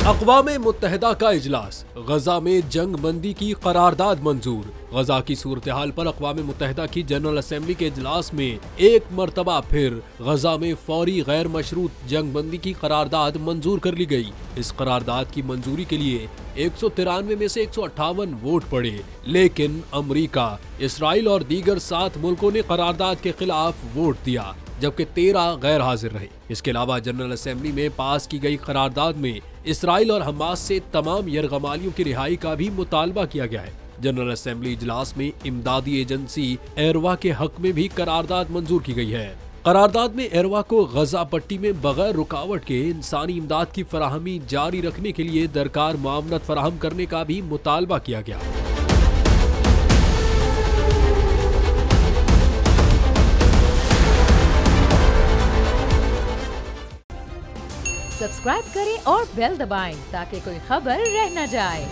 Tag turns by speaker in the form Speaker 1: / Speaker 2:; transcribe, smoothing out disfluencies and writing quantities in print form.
Speaker 1: अक़वामे मुत्तहिदा का इजलास, गजा में जंग बंदी की करारदाद मंजूर। गजा की सूरत हाल पर अक़वामे मुत्तहिदा की जनरल असेंबली के इजलास में एक मरतबा फिर गजा में फौरी गैर मशरूत जंग बंदी की करारदाद मंजूर कर ली गई। इस करारदाद की मंजूरी के लिए 193 में से 158 वोट पड़े, लेकिन अमरीका, इसराइल और दीगर 7 मुल्कों ने करारदाद के खिलाफ वोट दिया, जबकि 13 गैर हाजिर रहे। इसके अलावा जनरल असेंबली में पास की गई करारदाद में इसराइल और हमास से तमाम यरगमालियों की रिहाई का भी मुतालबा किया गया है। जनरल असेंबली इजलास में इमदादी एजेंसी एरवा के हक में भी करारदाद मंजूर की गई है। करारदाद में एरवा को गजा पट्टी में बगैर रुकावट के इंसानी इमदाद की फराहमी जारी रखने के लिए दरकार मुआवनत फराहम करने का भी मुतालबा किया गया।
Speaker 2: सब्सक्राइब करें और बेल दबाएं ताकि कोई खबर रह न जाए।